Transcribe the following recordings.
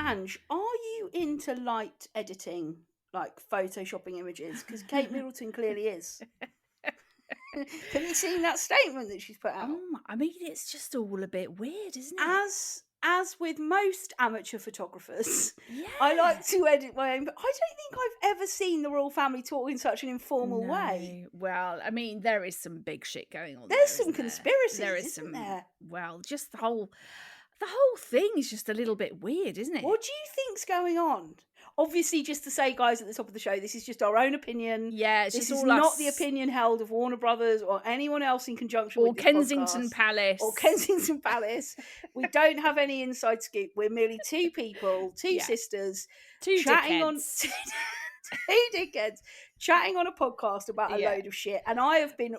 Ange, are you into light editing, like photoshopping images? Because Kate Middleton clearly is. Have you seen that statement that she's put out? I mean, it's just all a bit weird, isn't it? As with most amateur photographers, Yeah. I like to edit my own, but I don't think I've ever seen the royal family talk in such an informal way. Well, I mean, there is some big shit going on. There's some conspiracies, there is isn't some, there? Well, just the whole thing is just a little bit weird, isn't it? What do you think's going on? Obviously, just to say, guys, at the top of the show, this is just our own opinion. Yeah, it's this just is all not us. the opinion held of Warner Brothers or anyone else in conjunction with this Kensington podcast. Palace. Or Kensington Palace. We don't have any inside scoop. We're merely two people, two sisters, chatting dickheads. two dickheads, chatting on a podcast about a load of shit. And I have been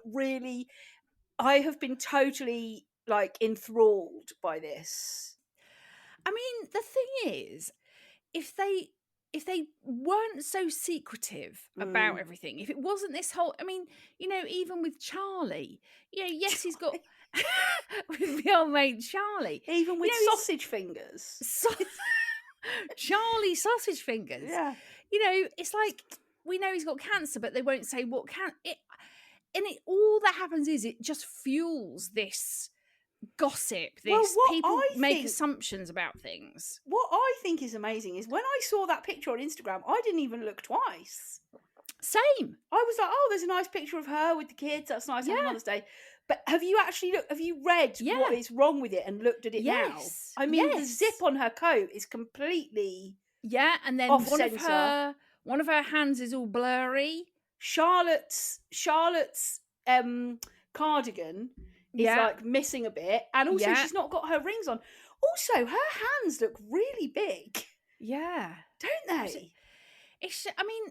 totally like enthralled by this. I mean, the thing is, if they weren't so secretive about everything, if it wasn't this whole, I mean, you know, even with Charlie, you know, yes, he's got with the old mate Charlie, even with sausage fingers, Charlie sausage fingers. Yeah, you know, it's like we know he's got cancer, but they won't say what all that happens is it just fuels this gossip. People make assumptions about things. What I think is amazing is when I saw that picture on Instagram, I didn't even look twice. Same. I was like, oh, there's a nice picture of her with the kids. That's nice on Mother's Day. But have you actually looked? Have you read what is wrong with it and looked at it now? I mean, the zip on her coat is completely and then one of her hands is all blurry. Charlotte's cardigan is like missing a bit, and also she's not got her rings on. Also, her hands look really big. Yeah, don't they? I mean,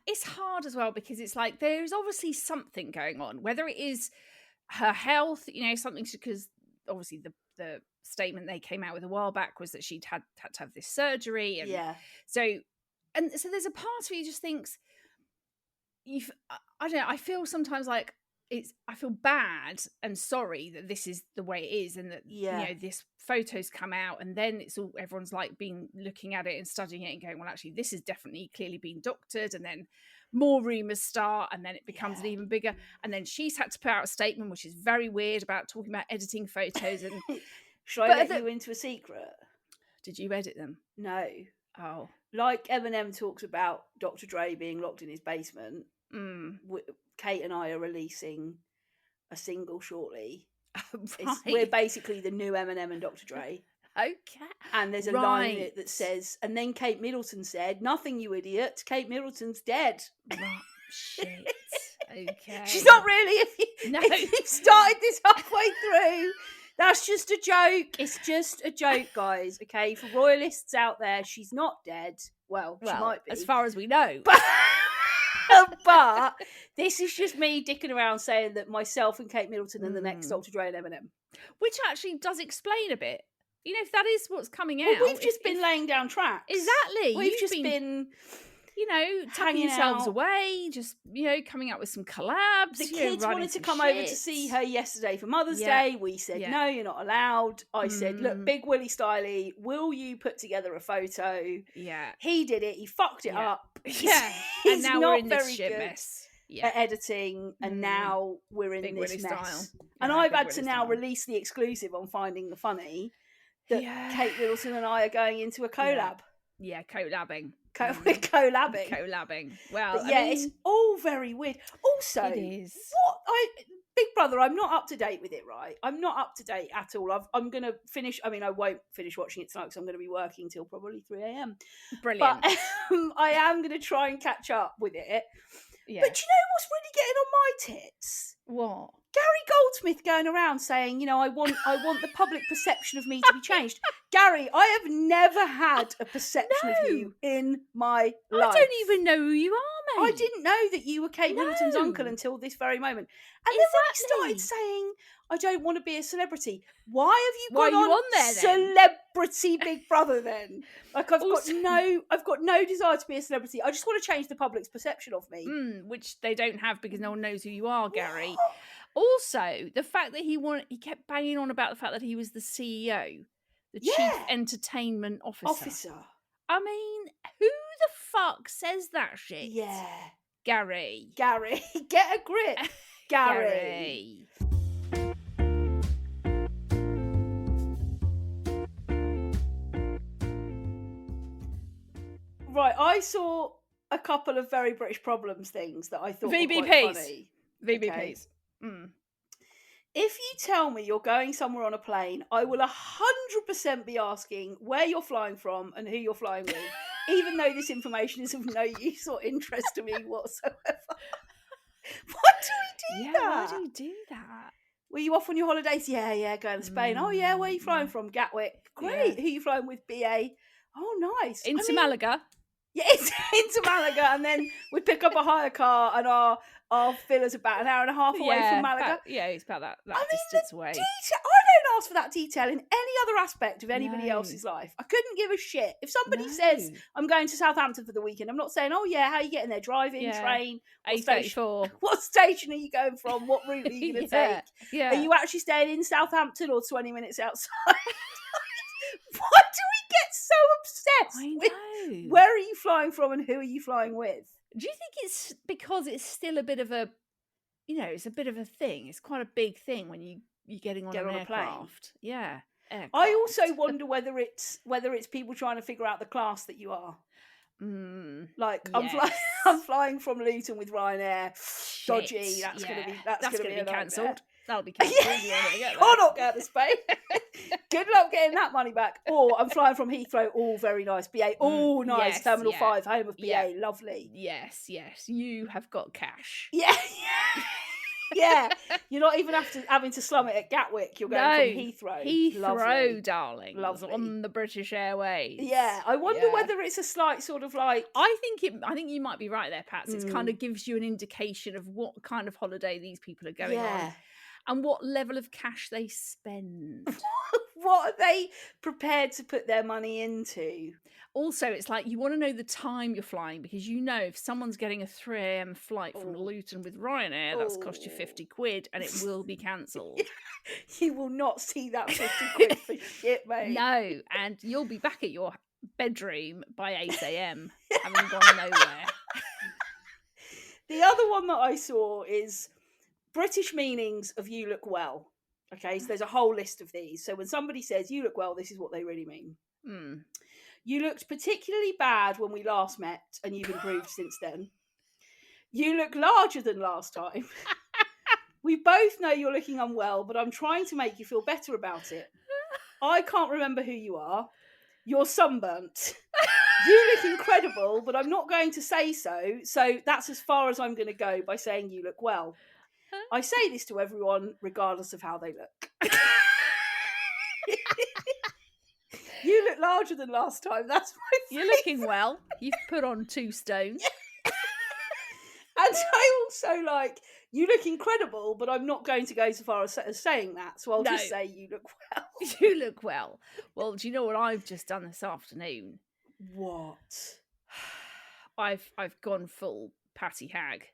it's hard as well because it's like there's obviously something going on. Whether it is her health, you know, something because obviously the statement they came out with a while back was that she'd had to have this surgery, and so there's a part of you just thinks I don't know. I feel sometimes like I feel bad and sorry that this is the way it is, and that you know this photos come out, and then it's all everyone's like been looking at it and studying it and going, well, actually, this is definitely clearly been doctored, and then more rumors start, and then it becomes an even bigger. And then she's had to put out a statement, which is very weird, about talking about editing photos. And should I let you into a secret? Did you edit them? No. Oh, like Eminem talks about Dr. Dre being locked in his basement. Kate and I are releasing a single shortly. Right. We're basically the new Eminem and Dr. Dre. Okay. And there's a line in it that says, and then Kate Middleton said, "Nothing, you idiot. Kate Middleton's dead." Right. Shit. Okay. She's not really. If you've started this halfway through, that's just a joke. It's just a joke, guys. Okay, for royalists out there, she's not dead. Well, she might be, as far as we know. But this is just me dicking around saying that myself and Kate Middleton are the next Dr. Dre and Eminem. Which actually does explain a bit. You know, if that is what's coming out. We've just been laying down tracks. Exactly. We've just been you know, tucking yourselves away, just, you know, coming up with some collabs. The kids wanted to come over to see her yesterday for Mother's Day. We said, no, you're not allowed. I said, look, Big Willie Styley, will you put together a photo? Yeah. He did it. He fucked it up. Yeah. He's and now not we're in very this shit good mess. at editing, and now we're in Big this Willie mess. style. And Yeah, I've Big had Willie to now style. release the exclusive on Finding the Funny that Kate Middleton and I are going into a collab. Yeah, collabing. We're collabing. Collabing. Well, but yeah, it's all very weird. Also, it is. Big Brother, I'm not up to date with it, right? I'm not up to date at all. I'm going to finish, I mean, I won't finish watching it tonight because I'm going to be working till probably 3 a.m. Brilliant. But I am going to try and catch up with it. Yeah. But do you know what's really getting on my tits? What? Gary Goldsmith going around saying, you know, I want the public perception of me to be changed. Gary, I have never had a perception of you in my life. I don't even know who you are, mate. I didn't know that you were Kate Middleton's uncle until this very moment. And then when he started saying, I don't want to be a celebrity, why have you gone on there Celebrity Big Brother then? Like I've got no desire to be a celebrity. I just want to change the public's perception of me. Which they don't have because no one knows who you are, Gary. What? Also, the fact that he kept banging on about the fact that he was the CEO, the Chief Entertainment Officer. I mean, who the fuck says that shit? Yeah. Gary. Get a grip. Gary. Right, I saw a couple of very British problems things that I thought were quite funny. VBPs. Okay. Mm. If you tell me you're going somewhere on a plane, I will 100% be asking where you're flying from and who you're flying with, even though this information is of no use or interest to me whatsoever. Why do we do that? Why do you do that? Were you off on your holidays? Yeah, going to Spain. Oh, yeah, where are you flying from? Gatwick. Great. Yeah. Who are you flying with? BA. Oh, nice. Into Malaga. Yeah, it's into Malaga, and then we pick up a hire car, and our villa's about an hour and a half away from Malaga. It's about that distance away. I don't ask for that detail in any other aspect of anybody else's life. I couldn't give a shit. If somebody says, I'm going to Southampton for the weekend, I'm not saying, oh yeah, how are you getting there? Driving, train, A34. What station are you going from? What route are you going to take? Yeah. Are you actually staying in Southampton or 20 minutes outside? Why do we get so obsessed with where are you flying from and who are you flying with? Do you think it's because it's still a bit of a, it's a bit of a thing. It's quite a big thing when you're getting on an aircraft. Plane. Yeah. Aircraft. I also wonder whether it's people trying to figure out the class that you are. Like yes. I'm flying from Luton with Ryanair. Shit, dodgy. That's gonna be cancelled. That'll be cancelled. You're not going to Spain. Good luck getting that money back. Or I'm flying from Heathrow. All very nice. BA. All nice. Yes, Terminal 5, home of BA. Lovely. Yes. You have got cash. Yeah. Yeah. You're not even having to slum it at Gatwick. You're going from Heathrow. Heathrow, lovely. Darling. Lovely. On the British Airways. Yeah. I wonder whether it's a slight sort of like. I think you might be right there, Pats. It kind of gives you an indication of what kind of holiday these people are going on. And what level of cash they spend. What are they prepared to put their money into? Also, it's like you want to know the time you're flying because if someone's getting a 3 a.m. flight from Luton with Ryanair, that's cost you 50 quid and it will be cancelled. You will not see that 50 quid for shit, mate. No, and you'll be back at your bedroom by 8 a.m. having gone nowhere. The other one that I saw is British meanings of you look well. Okay, so there's a whole list of these. So when somebody says you look well, this is what they really mean. You looked particularly bad when we last met, and you've improved since then. You look larger than last time. We both know you're looking unwell, but I'm trying to make you feel better about it. I can't remember who you are. You're sunburnt. You look incredible, but I'm not going to say so. So that's as far as I'm going to go by saying you look well. I say this to everyone, regardless of how they look. You look larger than last time. That's my favourite. You're looking well. You've put on 2 stones. And I also like, you look incredible, but I'm not going to go so far as saying that. So I'll just say you look well. You look well. Well, do you know what I've just done this afternoon? What? I've gone full Patty Hag.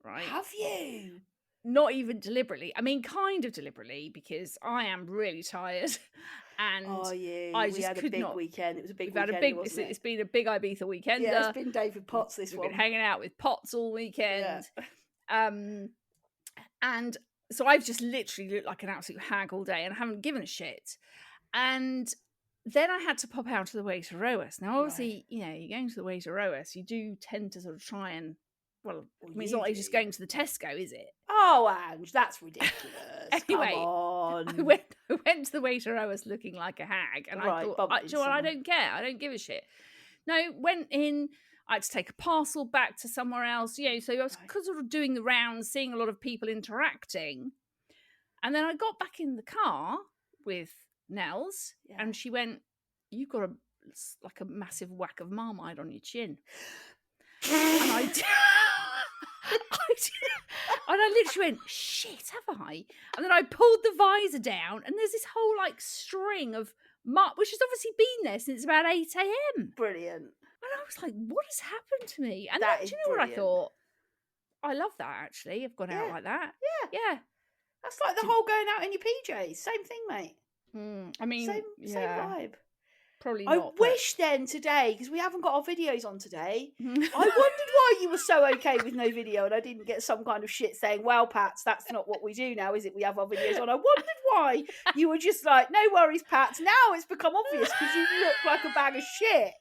Right? Have you? Not even deliberately. I mean, kind of deliberately, because I am really tired. And we had a big weekend. It was a big weekend. It's been a big Ibiza weekend. Yeah, it's been David Potts this one. We've been hanging out with Potts all weekend. Yeah. And so I've just literally looked like an absolute hag all day and I haven't given a shit. And then I had to pop out to the Waitrose. Now, obviously, you're going to the Waitrose, you do tend to sort of try and, it's not like just going to the Tesco, is it? Oh, Ange, that's ridiculous. Anyway, come on. I went to the Waitrose looking like a hag, and I thought, I don't care. I don't give a shit. No, went in. I had to take a parcel back to somewhere else. So I was sort of doing the rounds, seeing a lot of people interacting. And then I got back in the car with Nels, and she went, "You've got a massive whack of Marmite on your chin." And I did. And I literally went, shit, have I? And then I pulled the visor down, and there's this whole string of which has obviously been there since about 8 a.m. Brilliant. And I was like, what has happened to me? And that then, is do you know brilliant. what I thought? I love that, actually. I've gone out like that. Yeah. That's like the whole going out in your PJs. Same thing, mate. I mean, same vibe. Probably I not. wish then today, because we haven't got our videos on today, I wondered why you were so okay with no video and I didn't get some kind of shit saying, well, Pats, that's not what we do now, is it? We have our videos on. I wondered why you were just like, no worries, Pats. Now it's become obvious because you look like a bag of shit.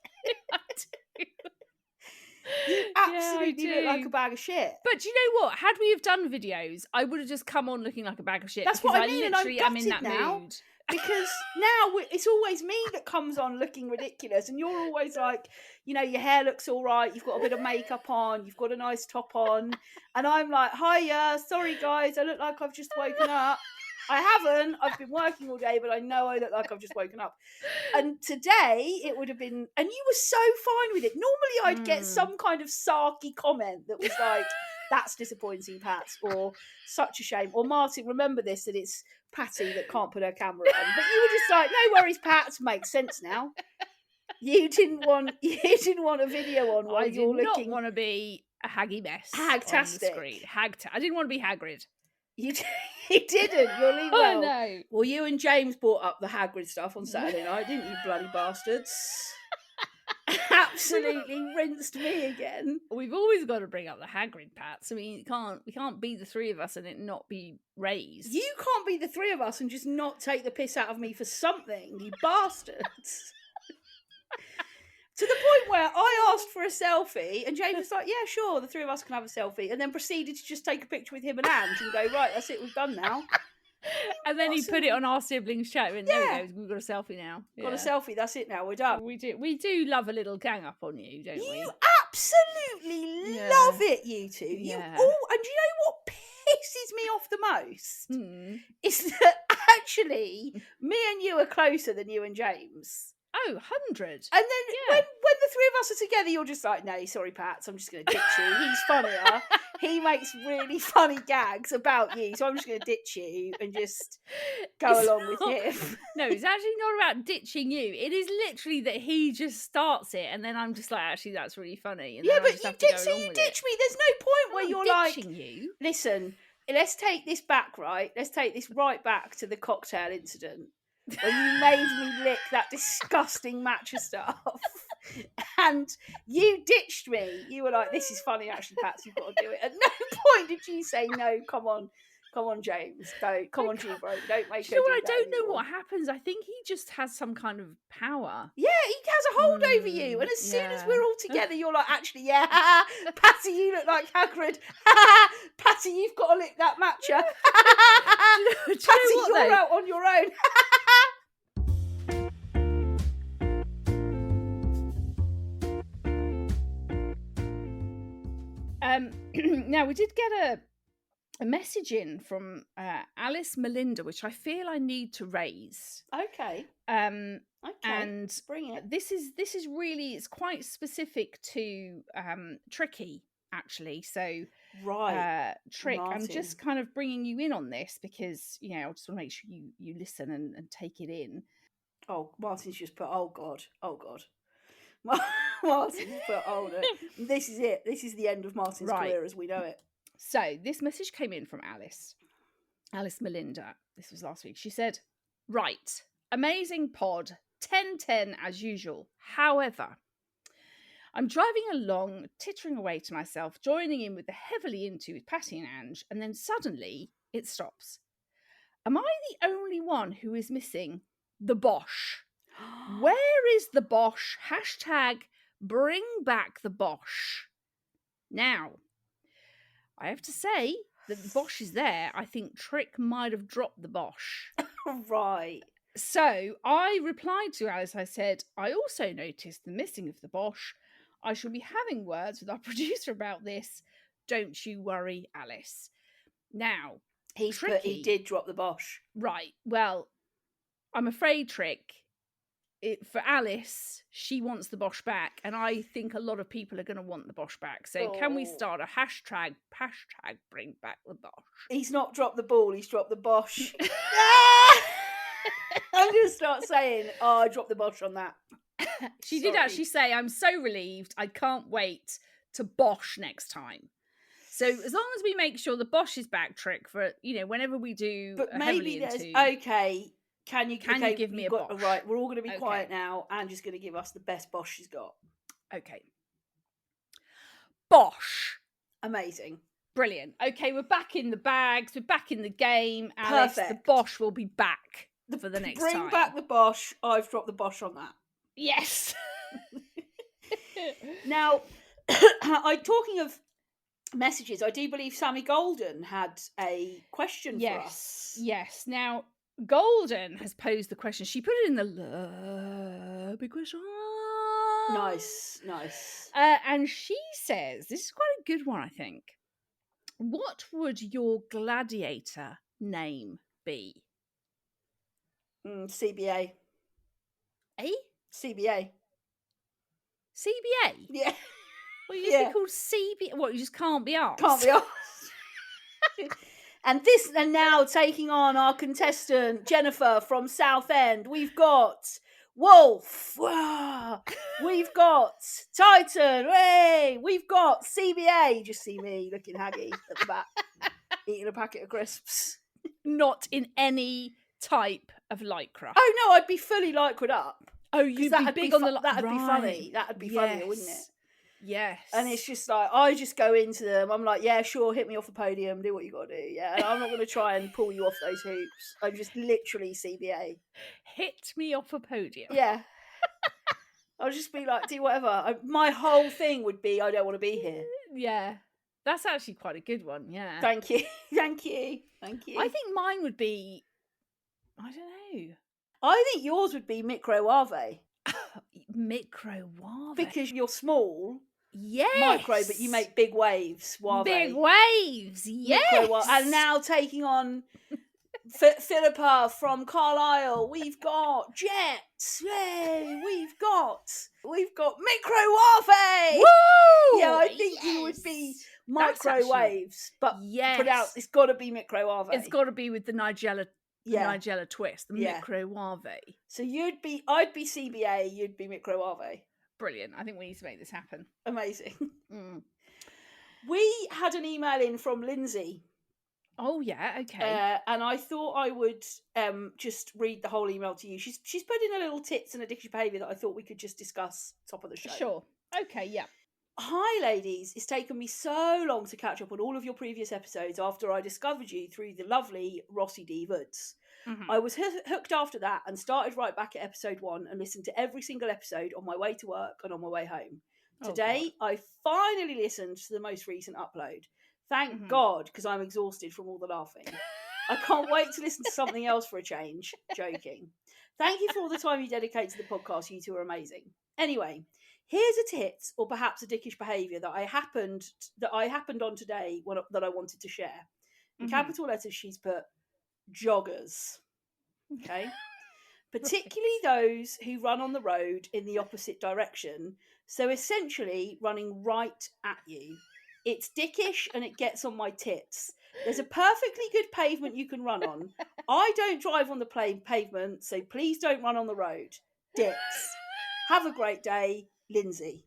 You absolutely look like a bag of shit. But do you know what? Had we have done videos, I would have just come on looking like a bag of shit. That's what I mean, and I'm am in that now. mood. Because now it's always me that comes on looking ridiculous, and you're always like, you know, your hair looks all right, you've got a bit of makeup on, you've got a nice top on, and I'm like, hiya, sorry guys, I look like I've just woken up. I haven't, I've been working all day, but I know I look like I've just woken up. And today it would have been, and you were so fine with it. Normally I'd get some kind of sarky comment that was like, that's disappointing, Pat, or such a shame, or Martin, remember this, that it's Patty that can't put her camera on. But you were just like, no worries, Pat, makes sense now. You didn't want a video on while you're looking. I did not want to be a haggy mess. Hagtastic. On the screen. I didn't want to be Hagrid. You didn't. You'll leave well. Oh no. Well, you and James brought up the Hagrid stuff on Saturday night, didn't you, bloody bastards? Absolutely rinsed me again. We've always got to bring up the Hagrid, Pats. I mean, we can't be the three of us and it not be raised. You can't be the three of us and just not take the piss out of me for something, you bastards. To the point where I asked for a selfie and James was like, yeah, sure, the three of us can have a selfie, and then proceeded to just take a picture with him and Ange and go, right, that's it, we've done now. And then he put it on our siblings chat and there we go, we've got a selfie now. Got a selfie, that's it now, we're done. We do love a little gang up on you, don't we? You absolutely love it, you two. And do you know what pisses me off the most? Is that actually me and you are closer than you and James. Oh, 100. And then when the three of us are together, you're just like, no, sorry, Pat, I'm just going to ditch you. He's funnier. He makes really funny gags about you, so I'm just going to ditch you and just go along with him. No, it's actually not about ditching you. It is literally that he just starts it, and then I'm just like, actually, that's really funny. And yeah, but you ditch me. There's no point where you're like, you. Listen, let's take this back, right? Let's take this right back to the cocktail incident. When you made me lick that disgusting matcha stuff and you ditched me. You were like, this is funny actually, Pat, you've got to do it. At no point did you say, no, come on James, come on G-bro, don't make her do I that don't know anymore. what happens. I think he just has some kind of power. Yeah, he has a hold over you, and as soon as we're all together you're like, actually, yeah, Patty, you look like Hagrid. Patty, you've got to lick that matcha. Patty, you're out on your own. Now we did get a message in from Alice Melinda, which I feel I need to raise. Okay. And bring it. This is really, it's quite specific to Tricky, actually. So Trick, Martin. I'm just kind of bringing you in on this because, you know, I just want to make sure you listen and take it in. Oh, Martin's just put, oh God. Martin's put, oh no. This is it. This is the end of Martin's career as we know it. So this message came in from Alice Melinda. This was last week. She said, right, amazing pod, 10/10 as usual. However, I'm driving along, tittering away to myself, joining in with the heavily into with Patty and Ange, and then suddenly it stops. Am I the only one who is missing the Bosh? Where is the Bosh? # bring back the Bosh. Now, I have to say that the Bosh is there. I think Trick might have dropped the Bosh. Right. So I replied to Alice. I said, I also noticed the missing of the Bosh. I shall be having words with our producer about this. Don't you worry, Alice. Now, he did drop the Bosh. Right. Well, I'm afraid, Trick, for Alice, she wants the Bosh back, and I think a lot of people are going to want the Bosh back. So can we start a hashtag bring back the Bosh? He's not dropped the ball, he's dropped the Bosh. I'm going to start saying, I dropped the Bosh on that. She did actually say, I'm so relieved, I can't wait to Bosh next time. So as long as we make sure the Bosh is back, Trick, for, you know, whenever we do. But maybe there's, okay, Can you give me a Bosh? Right, we're all going to be quiet now. Angie's going to give us the best Bosh she's got. Okay. Bosh. Amazing. Brilliant. Okay, we're back in the bags. We're back in the game. Alice, Perfect. The Bosh will be back for the next time. Bring back the Bosh. I've dropped the Bosh on that. Yes. Now, talking of messages, I do believe Sammy Golden had a question for us. Yes. Now, Golden has posed the question. She put it in the big question. Nice. And she says, this is quite a good one, I think. What would your gladiator name be? CBA. Eh? CBA. CBA? Yeah. Well, you just be called CBA. What, you just can't be asked? Can't be asked. And now taking on our contestant, Jennifer from Southend, we've got Wolf. We've got Titan. Hey! We've got CBA. Just see me looking haggy at the back, eating a packet of crisps. Not in any type of lycra. Oh no, I'd be fully lycra'd up. Oh, you'd be big on the that'd be funny. That'd be funny, wouldn't it? Yes. And it's just like, I just go into them. I'm like, yeah, sure, hit me off the podium, do what you got to do. Yeah, and I'm not going to try and pull you off those hoops. I'm just literally CBA. Hit me off a podium. Yeah. I'll just be like, do whatever. My whole thing would be, I don't want to be here. Yeah. That's actually quite a good one, yeah. Thank you. Thank you. I think mine would be, I don't know. I think yours would be Microwave. Microwave. Because you're small. Yes. Micro, but you make big waves. Wave. Big waves, yes. And now taking on Philippa from Carlisle, we've got Jets. Yay! We've got Microwave. Woo! Yeah, I think you would be microwaves, but pronounced. It's got to be Microwave. It's got to be with the Nigella twist, the Microwave. So I'd be CBA, you'd be Microwave. Brilliant. I think we need to make this happen. Amazing. We had an email in from Lindsay. Oh yeah, okay. And I thought I would just read the whole email to you. She's put in a little tips and addictive behaviour that I thought we could just discuss top of the show. Sure. Okay, yeah. Hi ladies, it's taken me so long to catch up on all of your previous episodes after I discovered you through the lovely Rossi D. Woods. Mm-hmm. I was hooked after that and started right back at episode 1 and listened to every single episode on my way to work and on my way home. Today, I finally listened to the most recent upload. Thank God, because I'm exhausted from all the laughing. I can't wait to listen to something else for a change. Joking. Thank you for all the time you dedicate to the podcast. You two are amazing. Anyway, here's a tit or perhaps a dickish behaviour that I happened on today that I wanted to share. In capital letters, she's put joggers. Okay. Particularly those who run on the road in the opposite direction. So essentially running right at you. It's dickish and it gets on my tits. There's a perfectly good pavement you can run on. I don't drive on the pavement, so please don't run on the road. Dicks. Have a great day, Lindsay.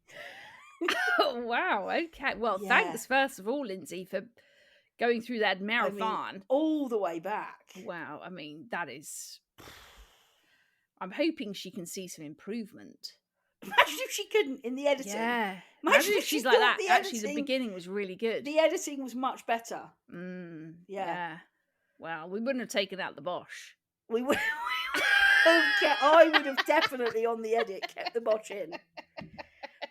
Oh, wow. Okay. Well, thanks first of all, Lindsay, for going through that marathon. All the way back. Wow. I mean, that is... I'm hoping she can see some improvement. Imagine if she couldn't in the editing. Yeah. Imagine if she's like that. Actually, the beginning was really good. The editing was much better. Yeah. Well, we wouldn't have taken out the Bosh. We would. I would have definitely on the edit kept the Bosh in.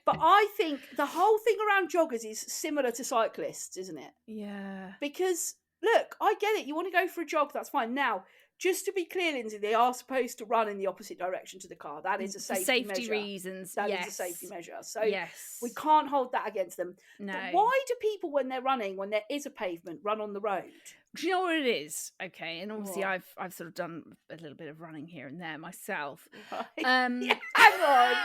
But I think the whole thing around joggers is similar to cyclists, isn't it? Yeah. Because look, I get it. You want to go for a jog, that's fine. Now, just to be clear, Lindsay, they are supposed to run in the opposite direction to the car. That is a safety measure. Safety reasons. That is a safety measure. So yes. We can't hold that against them. No. But why do people, when they're running, when there is a pavement, run on the road? Do you know what it is? Okay, and obviously I've sort of done a little bit of running here and there myself. Right. Hang on.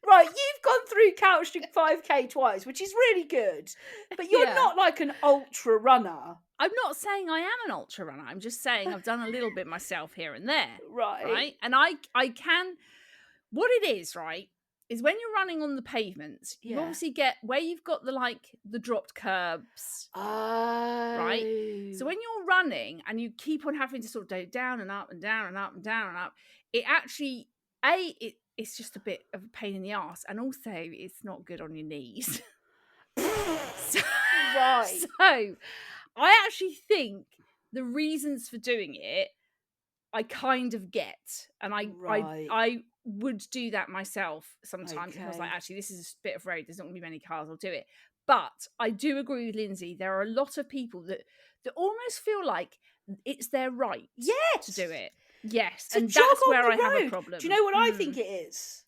Right, you've gone through Couch to 5K twice, which is really good. But you're not like an ultra runner. I'm not saying I am an ultra runner. I'm just saying I've done a little bit myself here and there. Right. And I can... What it is, right, is when you're running on the pavements, you obviously get where you've got the dropped curbs. Oh. Right? So when you're running and you keep on having to sort of go down and up and down and up and down and up, it actually, it's just a bit of a pain in the arse. And also, it's not good on your knees. Right. So I actually think the reasons for doing it, I kind of get. And I would do that myself sometimes. If I was like, actually, this is a bit of road, there's not going to be many cars, I'll do it. But I do agree with Lindsay. There are a lot of people that almost feel like it's their right to do it. Yes. To and jog that's on where the I have a road. problem. Do you know what I think it is?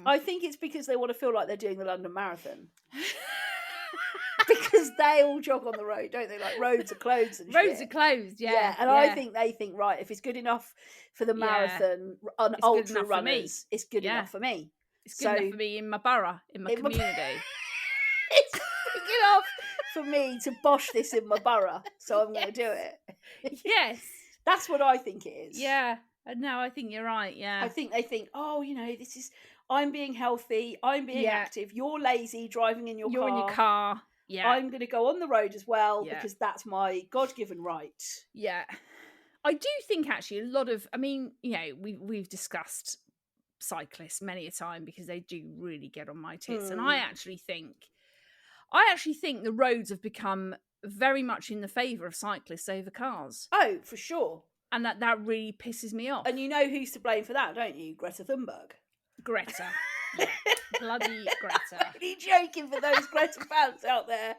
I think it's because they want to feel like they're doing the London Marathon. Because they all jog on the road, don't they? Like, roads are closed and roads shit. are closed, yeah. And I think they think, right, if it's good enough for the marathon on ultra runners, it's good enough for me. It's good enough for me in my borough, in my community. It's big enough for me to bosh this in my borough, so I'm going to do it. Yes. That's what I think it is. Yeah. No, I think you're right, yeah. I think they think, oh, this is, I'm being healthy, I'm being active, you're lazy driving in your car. You're in your car. Yeah. I'm going to go on the road as well because that's my God-given right. Yeah. I do think actually a lot of, we've discussed cyclists many a time because they do really get on my tits. And I actually think the roads have become very much in the favour of cyclists over cars. Oh, for sure. And that really pisses me off. And you know who's to blame for that, don't you? Greta Thunberg. Greta. Yeah. Bloody Greta. I'm only joking for those Greta fans out there.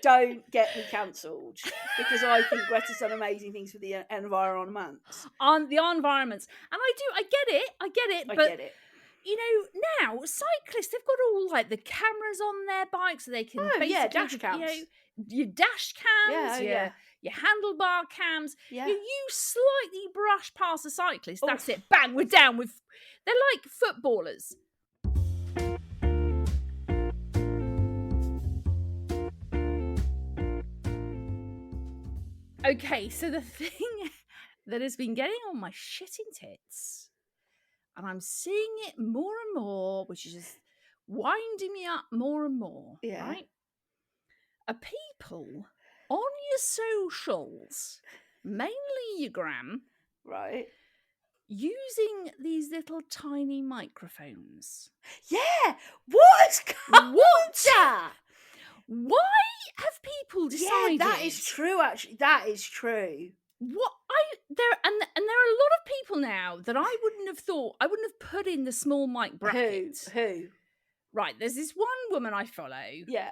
Don't get me cancelled. Because I think Greta's done amazing things for the environment. On the environments. And I get it. I get it. Now cyclists, they've got all like the cameras on their bikes so they can dash cams. Your dash cams, your handlebar cams. Yeah. You slightly brush past a cyclist, that's it. Bang, we're down with. They're like footballers. Okay, so the thing that has been getting on my shitting tits, and I'm seeing it more and more, which is just winding me up more and more, right? Are people on your socials, mainly your gram, right, using these little tiny microphones? Yeah, what's going on? Why have people decided? Yeah, that is true. Actually, that is true. There are a lot of people now that I wouldn't have put in the small mic bracket. Who? Right, there's this one woman I follow. Yeah.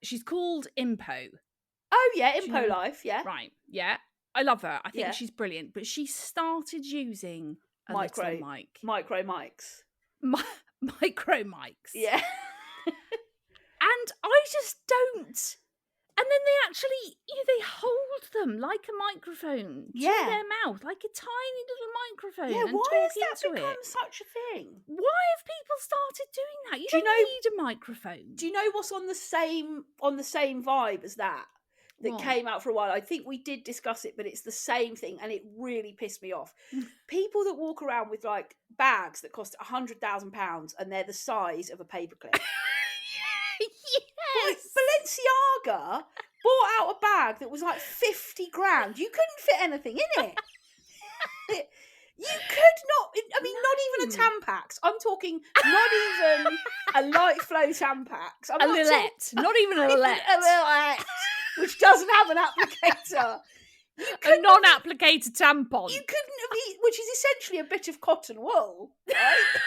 She's called Impo. Oh yeah, Impo Life, yeah. Right, yeah. I love her. I think she's brilliant. But she started using a little mic. Micro mics. Micro mics. Yeah. And I just don't. And then they actually, they hold them like a microphone to their mouth, like a tiny little microphone. Yeah, and why talk has that into become it. Such a thing? Why have people started doing that? You don't need a microphone. Do you know what's on the same vibe as that came out for a while? I think we did discuss it, but it's the same thing, and it really pissed me off. People that walk around with like bags that cost £100,000 and they're the size of a paperclip. Yes. Balenciaga bought out a bag that was like 50 grand. You couldn't fit anything in it. You could not. I mean, not even a Tampax. I'm talking not even a light flow Tampax. A Lillette. Not even a Lillette. A Lillette, which doesn't have an applicator. A non-applicator tampon. You couldn't have, which is essentially a bit of cotton wool, right?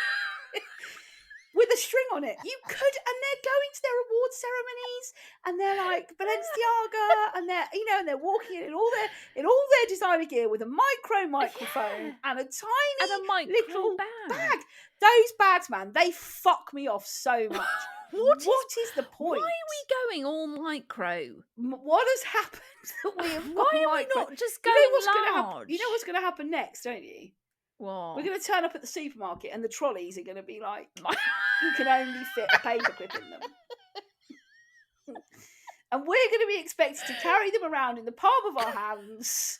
With a string on it. You could, and they're going to their award ceremonies, and they're like Balenciaga, and they're walking in all their designer gear with a microphone and a tiny little bag. Those bags, man, they fuck me off so much. What is the point? Why are we going all micro? What has happened that we have got Why are micro? we not just going large? You know what's going to happen next, don't you? What? We're going to turn up at the supermarket and the trolleys are going to be like, you can only fit a paperclip in them. And we're going to be expected to carry them around in the palm of our hands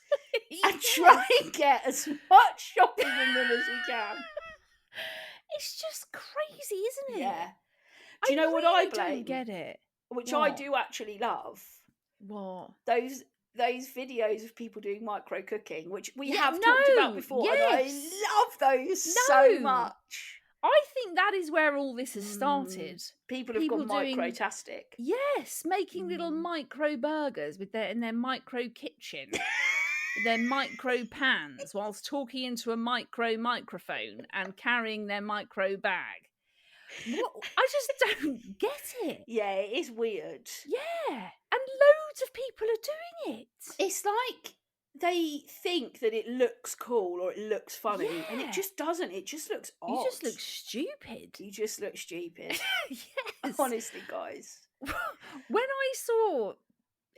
and try and get as much shopping in them as we can. It's just crazy, isn't it? Yeah. Do you know what I blame? Don't get it. Which I do actually love. What? Those videos of people doing micro cooking, which we have talked about before, and I love those so much. I think that is where all this has started. People have gone micro-tastic. Yes, making little micro burgers in their micro kitchen, their micro pans, whilst talking into a microphone and carrying their micro bag. What? I just don't get it. Yeah, it is weird. Yeah, and loads of people are doing it. It's like they think that it looks cool or it looks funny, and it just doesn't. It just looks odd. You just look stupid. You just look stupid. Yes. Honestly, guys. When I saw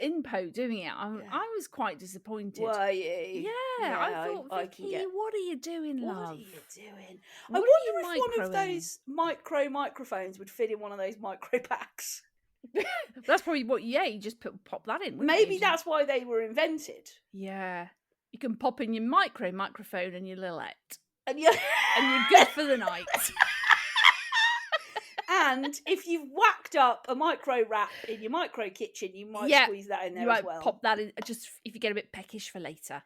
Inpo doing it, I was quite disappointed. Were you? Yeah, I thought, Vicky, what are you doing, love? What are you doing? I wonder if one of those microphones would fit in one of those micro packs. That's probably what. Yeah, you just pop that in. Maybe that's why they were invented. Yeah, you can pop in your microphone and your Lilette, and you're good for the night. And if you've whacked up a micro wrap in your micro kitchen, you might squeeze that in there as well. Pop that in, just if you get a bit peckish for later.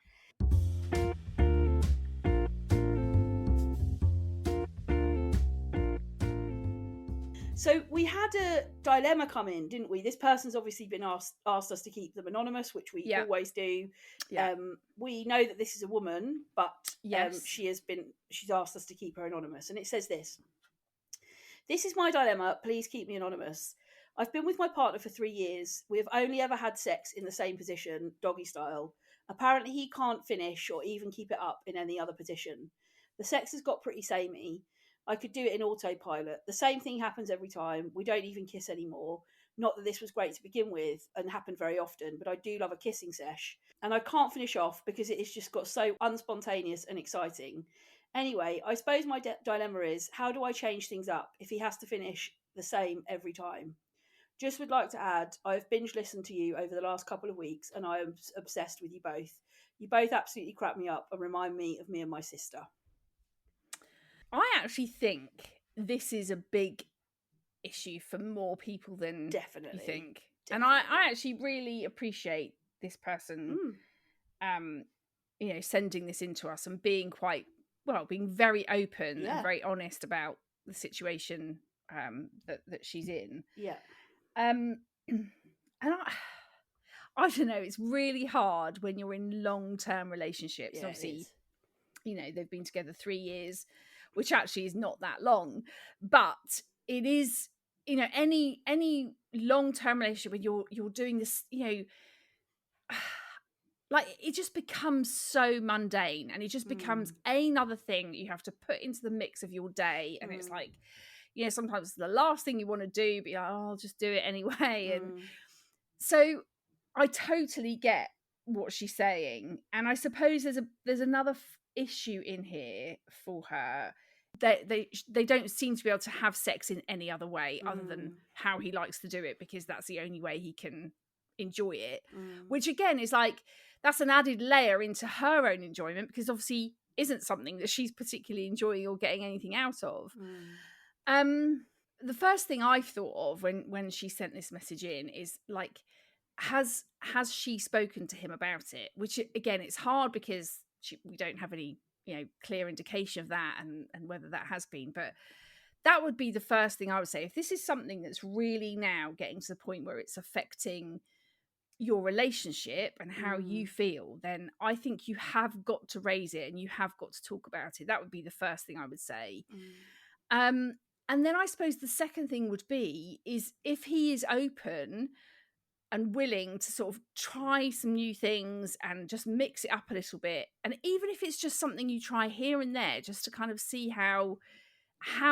So we had a dilemma come in, didn't we? This person's obviously been asked us to keep them anonymous, which we always do. Yeah. We know that this is a woman, but she's asked us to keep her anonymous. And it says this. This is my dilemma. Please keep me anonymous. I've been with my partner for 3 years. We have only ever had sex in the same position, doggy style. Apparently he can't finish or even keep it up in any other position. The sex has got pretty samey. I could do it in autopilot. The same thing happens every time. We don't even kiss anymore. Not that this was great to begin with and happened very often, but I do love a kissing sesh. And I can't finish off because it has just got so unspontaneous and exciting. Anyway, I suppose my dilemma is, how do I change things up if he has to finish the same every time? Just would like to add, I've binge listened to you over the last couple of weeks and I am obsessed with you both. You both absolutely crack me up and remind me of me and my sister. I actually think this is a big issue for more people than you think. Definitely. And I actually really appreciate this person, sending this in to us and being being very open and very honest about the situation that she's in. Yeah. And I don't know, it's really hard when you're in long-term relationships. Yeah, obviously, they've been together 3 years, which actually is not that long, but it is, any long-term relationship when you're doing this, like it just becomes so mundane and it just becomes another thing that you have to put into the mix of your day. And it's like, sometimes it's the last thing you want to do, but you're like, I'll just do it anyway. And so I totally get what she's saying. And I suppose there's another issue in here for her. They don't seem to be able to have sex in any other way other than how he likes to do it, because that's the only way he can enjoy it. Which again is like, that's an added layer into her own enjoyment, because obviously isn't something that she's particularly enjoying or getting anything out of. The first thing I thought of when she sent this message in is like, has she spoken to him about it? Which again, it's hard because we don't have any clear indication of that and whether that has been, but that would be the first thing I would say. If this is something that's really now getting to the point where it's affecting your relationship and how you feel, then I think you have got to raise it and you have got to talk about it. That would be the first thing I would say. And then I suppose the second thing would be is if he is open and willing to sort of try some new things and just mix it up a little bit, and even if it's just something you try here and there just to kind of see how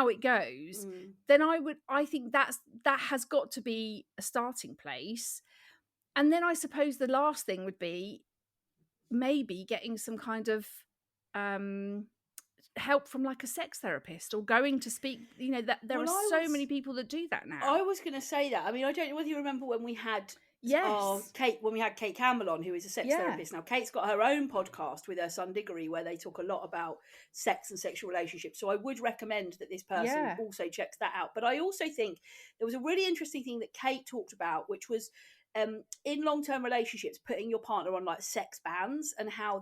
it goes, then I think that has got to be a starting place. And then I suppose the last thing would be maybe getting some kind of help from like a sex therapist, or going to speak, that there are so many people that do that now. I was going to say that. I mean, I don't know whether you remember when we had Yes. Kate, when we had Kate Campbell on, who is a sex therapist. Now, Kate's got her own podcast with her son Diggory, where they talk a lot about sex and sexual relationships. So I would recommend that this person also checks that out. But I also think there was a really interesting thing that Kate talked about, which was in long-term relationships, putting your partner on like sex bans, and how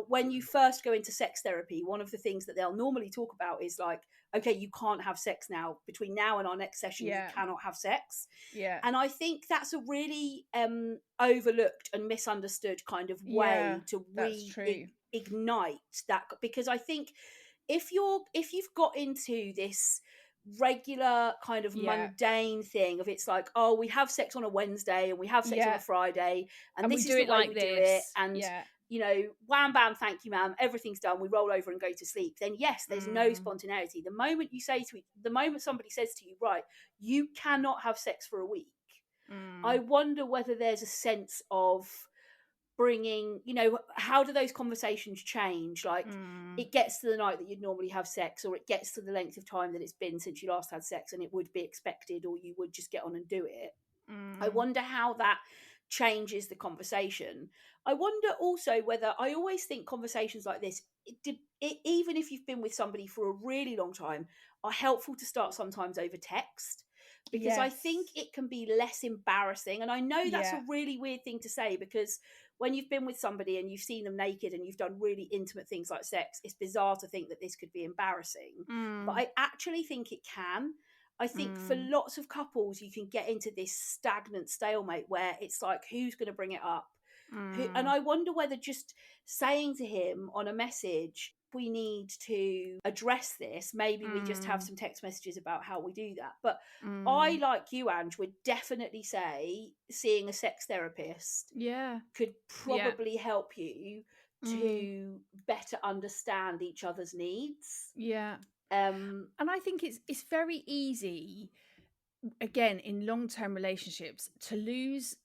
when you first go into sex therapy, one of the things that they'll normally talk about is like, okay, you can't have sex now. Between now and our next session, you cannot have sex. And I think that's a really overlooked and misunderstood kind of way to reignite that, because I think if you've got into this regular kind of mundane thing of, it's like, oh, we have sex on a Wednesday and we have sex on a Friday, and this is the way we do it, and you know, wham bam, thank you ma'am, everything's done, we roll over and go to sleep, then yes, there's no spontaneity. The moment somebody says to you, right, you cannot have sex for a week, I wonder whether there's a sense of bringing, you know, how do those conversations change? Like, it gets to the night that you'd normally have sex, or it gets to the length of time that it's been since you last had sex, and it would be expected, or you would just get on and do it. I wonder how that changes the conversation. I wonder also whether, I always think conversations like this, even if you've been with somebody for a really long time, are helpful to start sometimes over text, because I think it can be less embarrassing. And I know that's a really weird thing to say, because when you've been with somebody and you've seen them naked and you've done really intimate things like sex, it's bizarre to think that this could be embarrassing. But I actually think it can. I think for lots of couples, you can get into this stagnant stalemate where it's like, who's going to bring it up? And I wonder whether just saying to him on a message, we need to address this, maybe we just have some text messages about how we do that. But I, like you, Ange, would definitely say seeing a sex therapist could probably help you to better understand each other's needs. And I think it's very easy, again, in long-term relationships, to lose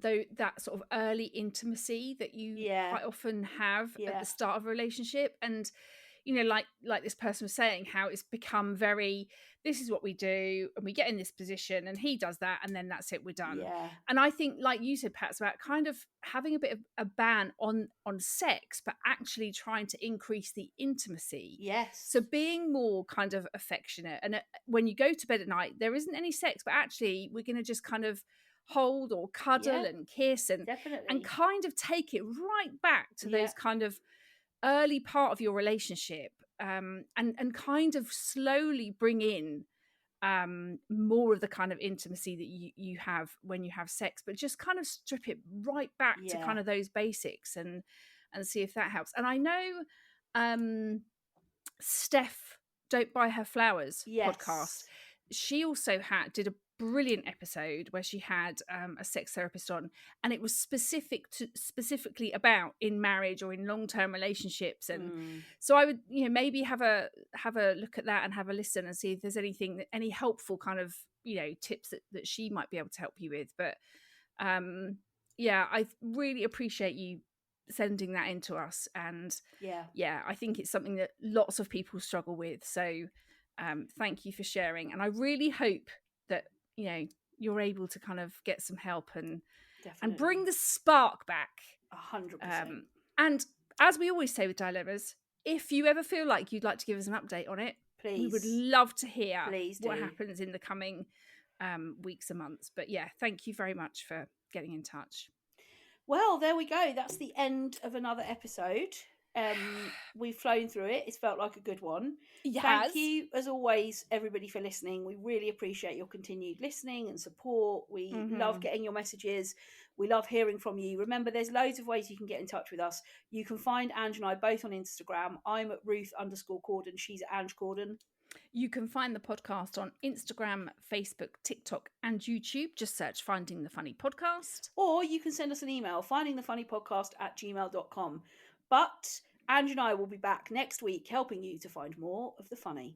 that sort of early intimacy that you quite often have at the start of a relationship. And you know, like this person was saying, how it's become very, this is what we do, and we get in this position and he does that, and then that's it, we're done. And I think, like you said, Pat, it's about kind of having a bit of a ban on sex, but actually trying to increase the intimacy. So being more kind of affectionate, and when you go to bed at night, there isn't any sex, but actually we're going to just kind of hold or cuddle and kiss and kind of take it right back to those kind of early part of your relationship, and kind of slowly bring in more of the kind of intimacy that you have when you have sex, but just kind of strip it right back to kind of those basics, and see if that helps. And I know Steph Don't Buy Her Flowers podcast, she also did a brilliant episode where she had a sex therapist on, and it was specifically about in marriage or in long-term relationships. And so I would, you know, maybe have a look at that and have a listen and see if there's any helpful kind of, you know, tips that she might be able to help you with. But I really appreciate you sending that in to us, and I think it's something that lots of people struggle with. So thank you for sharing, and I really hope that, you know, you're able to kind of get some help and bring the spark back. 100%. And as we always say with Dilemmas, if you ever feel like you'd like to give us an update on it, please, we would love to hear what happens in the coming weeks and months. But yeah, thank you very much for getting in touch. Well, there we go. That's the end of another episode. We've flown through it. It's felt like a good one. Thank you, as always, everybody, for listening. We really appreciate your continued listening and support. We love getting your messages. We love hearing from you. Remember, there's loads of ways you can get in touch with us. You can find Ange and I both on Instagram. I'm at Ruth_Corden. She's at Ange Corden. You can find the podcast on Instagram, Facebook, TikTok, and YouTube. Just search Finding the Funny Podcast. Or you can send us an email, findingthefunnypodcast@gmail.com. But Ange and I will be back next week helping you to find more of the funny.